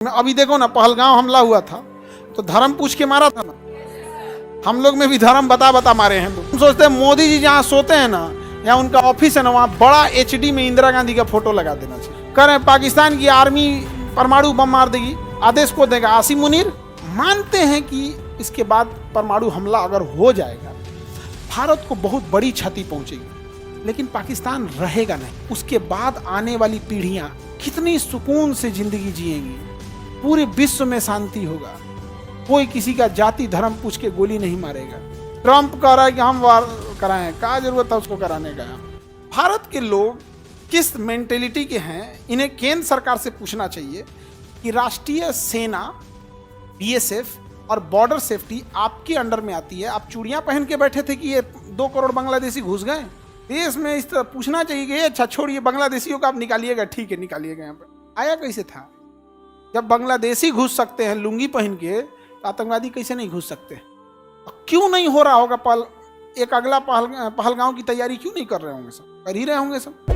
अभी देखो ना, पहलगांव हमला हुआ था तो धर्म पूछ के मारा था ना। हम लोग में भी धर्म बता बता मारे हैं लोग। हम सोचते हैं मोदी जी जहाँ सोते हैं ना, या उनका ऑफिस है ना, वहाँ बड़ा एचडी में इंदिरा गांधी का फोटो लगा देना चाहिए। कह रहे हैं पाकिस्तान की आर्मी परमाणु बम मार देगी, आदेश को देगा आसिम मुनीर। मानते हैं कि इसके बाद परमाणु हमला अगर हो जाएगा, भारत को बहुत बड़ी क्षति पहुंचेगी, लेकिन पाकिस्तान रहेगा नहीं। उसके बाद आने वाली पीढ़ियां कितनी सुकून से जिंदगी जिएंगी, पूरे विश्व में शांति होगा, कोई किसी का जाति धर्म पूछ के गोली नहीं मारेगा। ट्रंप कह रहा है कि हम वार कराएं, क्या जरूरत है उसको कराने का। भारत के लोग किस मेंटेलिटी के हैं, इन्हें केंद्र सरकार से पूछना चाहिए कि राष्ट्रीय सेना बीएसएफ और बॉर्डर सेफ्टी आपके अंडर में आती है। आप चूड़ियां पहन के बैठे थे कि ये 2 करोड़ बांग्लादेशी घुस गए देश में। इस तरह पूछना चाहिए कि अच्छा छोड़िए, बांग्लादेशियों का आप निकालिएगा, ठीक है निकालिएगा। यहाँ पर आया कैसे था? जब बांग्लादेशी घुस सकते हैं लुंगी पहन के, तो आतंकवादी कैसे नहीं घुस सकते? क्यों नहीं हो रहा होगा? एक अगला पहलगांव की तैयारी क्यों नहीं कर रहे होंगे? सब कर ही रहे होंगे सब।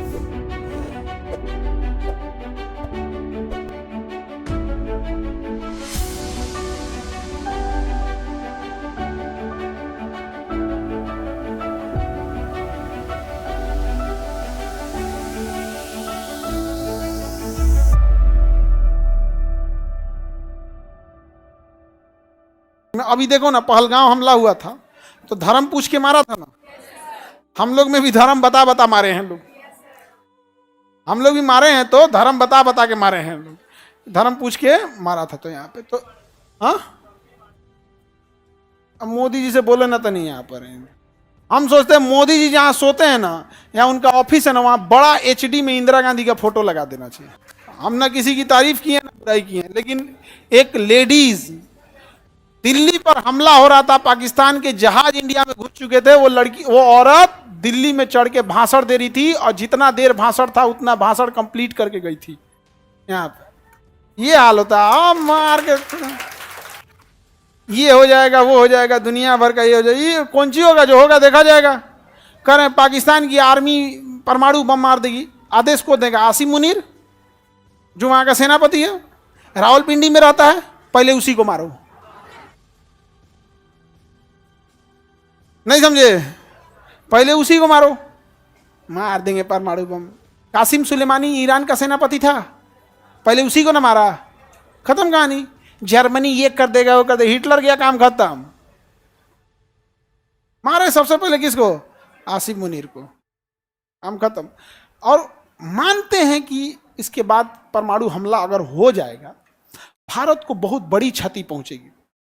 अभी देखो ना, पहलगांव हमला हुआ था तो धर्म पूछ के मारा था ना। हम लोग में भी धर्म बता बता मारे हैं लोग। हम लोग भी मारे हैं तो धर्म बता बता के मारे हैं लोग। धर्म पूछ के मारा था तो यहाँ पे तो हाँ, अब मोदी जी से बोले ना तो नहीं यहाँ पर। हम सोचते हैं मोदी जी जहाँ सोते हैं ना, या उनका ऑफिस है ना, वहाँ बड़ा एचडी में इंदिरा गांधी का फोटो लगा देना चाहिए। हम ना किसी की तारीफ की है ना बुराई की है, लेकिन एक लेडीज, दिल्ली पर हमला हो रहा था, पाकिस्तान के जहाज इंडिया में घुस चुके थे, वो औरत दिल्ली में चढ़ के भाषण दे रही थी, और जितना देर भाषण था उतना भाषण कंप्लीट करके गई थी। यहाँ पे ये हाल होता है, मार के ये हो जाएगा वो हो जाएगा, दुनिया भर का ये हो जाएगा। ये कौन सी होगा? जो होगा देखा जाएगा। कह रहे हैं पाकिस्तान की आर्मी परमाणु बम मार देगी, आदेश को देगा आसिम मुनीर, जो वहां का सेनापति है, रावलपिंडी में रहता है। पहले उसी को मारो, नहीं समझे? पहले उसी को मारो, मार देंगे परमाणु बम। कासिम सुलेमानी ईरान का सेनापति था, पहले उसी को ना मारा, खत्म कहानी। जर्मनी ये कर देगा वो कर देगा, हिटलर गया काम खत्म। मारे सबसे पहले किसको? आसिम मुनीर को, काम खत्म। और मानते हैं कि इसके बाद परमाणु हमला अगर हो जाएगा, भारत को बहुत बड़ी क्षति पहुंचेगी,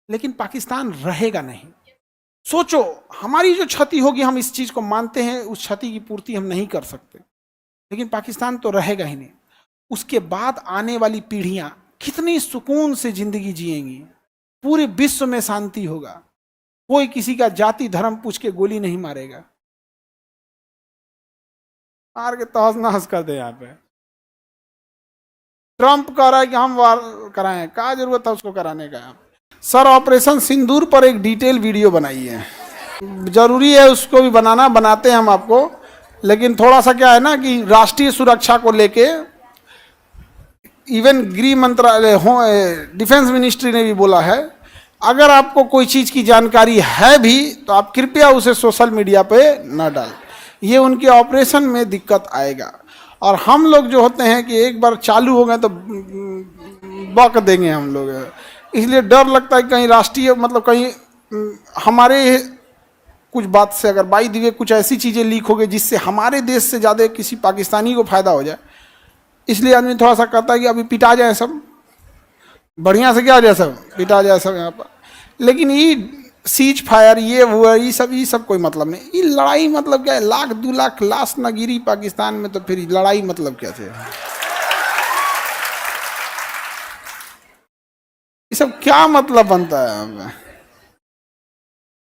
लेकिन पाकिस्तान रहेगा नहीं। सोचो, हमारी जो क्षति होगी, हम इस चीज को मानते हैं, उस क्षति की पूर्ति हम नहीं कर सकते, लेकिन पाकिस्तान तो रहेगा ही नहीं। उसके बाद आने वाली पीढ़ियां कितनी सुकून से जिंदगी जिएंगी, पूरे विश्व में शांति होगा, कोई किसी का जाति धर्म पूछ के गोली नहीं मारेगा। मार के तहस नहस कर दे। यहाँ पे ट्रंप कह रहा है कि हम वार कराएं, क्या जरूरत है उसको कराने का। सर, ऑपरेशन सिंदूर पर एक डिटेल वीडियो बनाई है, जरूरी है उसको भी बनाना, बनाते हैं हम आपको। लेकिन थोड़ा सा क्या है ना कि राष्ट्रीय सुरक्षा को लेके इवन गृह मंत्रालय, डिफेंस मिनिस्ट्री ने भी बोला है, अगर आपको कोई चीज़ की जानकारी है भी तो आप कृपया उसे सोशल मीडिया पे न डाल, ये उनके ऑपरेशन में दिक्कत आएगा। और हम लोग जो होते हैं कि एक बार चालू हो गए तो बक देंगे हम लोग, इसलिए डर लगता है कहीं राष्ट्रीय मतलब कहीं हमारे कुछ बात से अगर बाई दिए कुछ ऐसी चीज़ें लीक हो गई जिससे हमारे देश से ज़्यादा किसी पाकिस्तानी को फ़ायदा हो जाए, इसलिए आदमी थोड़ा सा कहता है कि अभी पिटा जाए सब, बढ़िया से क्या हो जाए, सब पिटा जाए सब यहाँ पर। लेकिन ये सीज फायर ये हुआ, ये सब कोई मतलब नहीं। ये लड़ाई मतलब क्या है? 1,00,000 2 लाख लाश न गिरी पाकिस्तान में, तो फिर लड़ाई मतलब कैसे? ये सब क्या मतलब बनता है?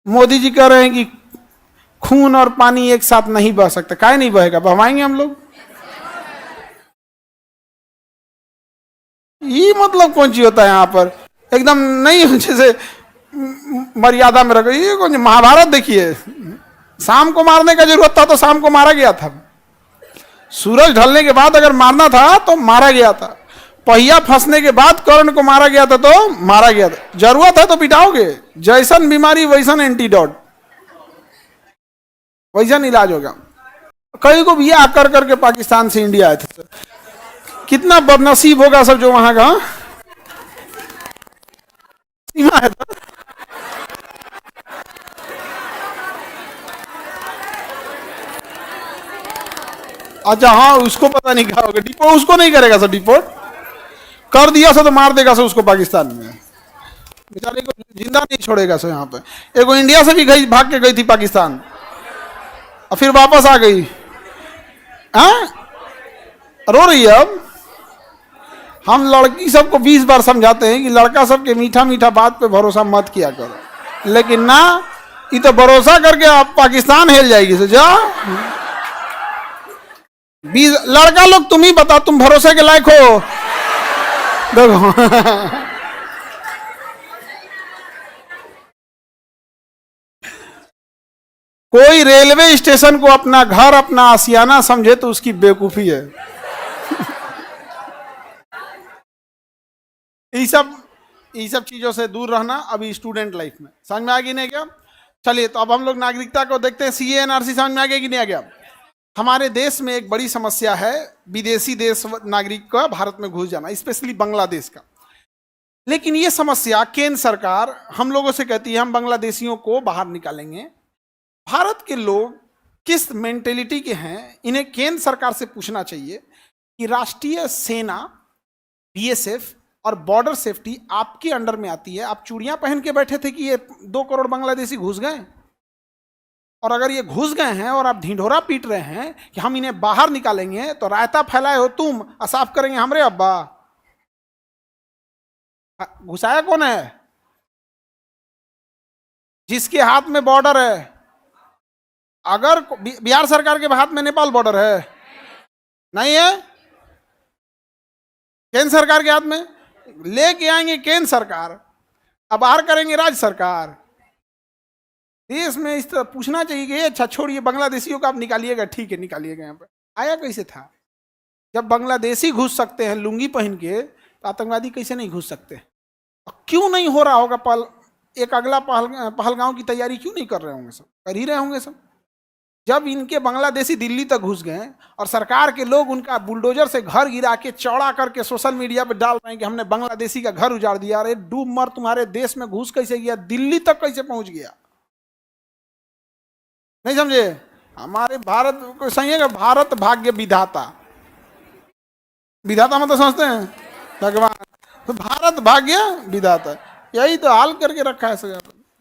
मोदी जी कह रहे हैं कि खून और पानी एक साथ नहीं बह सकता। काहे नहीं बहेगा? बहवाएंगे हम लोग। ये मतलब कौन सी होता है यहाँ पर? एकदम नहीं, जैसे मर्यादा में रखो। ये कौन? महाभारत देखिए, शाम को मारने का जरूरत था तो शाम को मारा गया था। सूरज ढलने के बाद अगर मारना था तो मारा गया था। पहिया फंसने के बाद कर्ण को मारा गया था तो मारा गया था, जरूरत है तो पिटाओगे, जैसन बीमारी वैसन एंटीडोट, वैसन इलाज होगा। कई को बिया कर करके पाकिस्तान से इंडिया आए थे, कितना बदनसीब होगा सब जो वहां का सीमा है। अच्छा हाँ, उसको पता नहीं क्या होगा, डिपोर्ट उसको नहीं करेगा सर, डिपोर्ट कर दिया सर तो मार देगा सर उसको पाकिस्तान में, बेचारे को जिंदा नहीं छोड़ेगा सर। यहाँ पे एक इंडिया से भी गई, भाग के गई थी पाकिस्तान और फिर वापस आ गई, हाँ रो रही है। अब हम लड़की सबको 20 बार समझाते हैं कि लड़का सबके मीठा मीठा बात पे भरोसा मत किया करो, लेकिन ना, ये तो भरोसा करके आप पाकिस्तान हिल जाएगी सर। जा 20 लड़का लोग तुम ही बता, तुम भरोसे के लायक हो? देखो कोई रेलवे स्टेशन को अपना घर, अपना आशियाना समझे तो उसकी बेवकूफी है। ये सब चीजों से दूर रहना अभी स्टूडेंट लाइफ में। समझ में आ गई नहीं क्या? चलिए तो अब हम लोग नागरिकता को देखते हैं। सीए एनआरसी समझ में आ गया कि नहीं आ गया? हमारे देश में एक बड़ी समस्या है विदेशी देश नागरिक का भारत में घुस जाना, स्पेशली बांग्लादेश का। लेकिन ये समस्या केंद्र सरकार हम लोगों से कहती है हम बांग्लादेशियों को बाहर निकालेंगे। भारत के लोग किस मेंटेलिटी के हैं, इन्हें केंद्र सरकार से पूछना चाहिए कि राष्ट्रीय सेना, बीएसएफ और बॉर्डर सेफ्टी आपके अंडर में आती है। आप चूड़ियां पहन के बैठे थे कि ये 2 करोड़ बांग्लादेशी घुस गए, और अगर ये घुस गए हैं और आप ढिंढोरा पीट रहे हैं कि हम इन्हें बाहर निकालेंगे, तो रायता फैलाए हो तुम और साफ करेंगे हमरे अब्बा। घुसाया कौन है? जिसके हाथ में बॉर्डर है। अगर बिहार सरकार के हाथ में नेपाल बॉर्डर है? नहीं है। केंद्र सरकार के हाथ में लेके आएंगे केंद्र सरकार, अब बाहर करेंगे राज्य सरकार। देश में इस तरह पूछना चाहिए कि अच्छा छोड़िए बांग्लादेशियों को आप निकालिएगा, ठीक है निकालिएगा। यहाँ पे आया कैसे था? जब बांग्लादेशी घुस सकते हैं लुंगी पहन के, तो आतंकवादी कैसे नहीं घुस सकते? क्यों नहीं हो रहा होगा? एक अगला पहलगांव की तैयारी क्यों नहीं कर रहे होंगे? सब कर ही रहे होंगे सब। जब इनके बांग्लादेशी दिल्ली तक घुस गए और सरकार के लोग उनका बुलडोजर से घर गिरा के चौड़ा करके सोशल मीडिया पे डाल रहे हैं कि हमने बांग्लादेशी का घर उजाड़ दिया। अरे डूब मर, तुम्हारे देश में घुस कैसे गया? दिल्ली तक कैसे पहुंच गया? नहीं समझे? हमारे भारत को सही है, भारत भाग्य विधाता। विधाता मतलब समझते हैं भगवान, तो भारत भाग्य विधाता, यही तो हाल करके रखा है।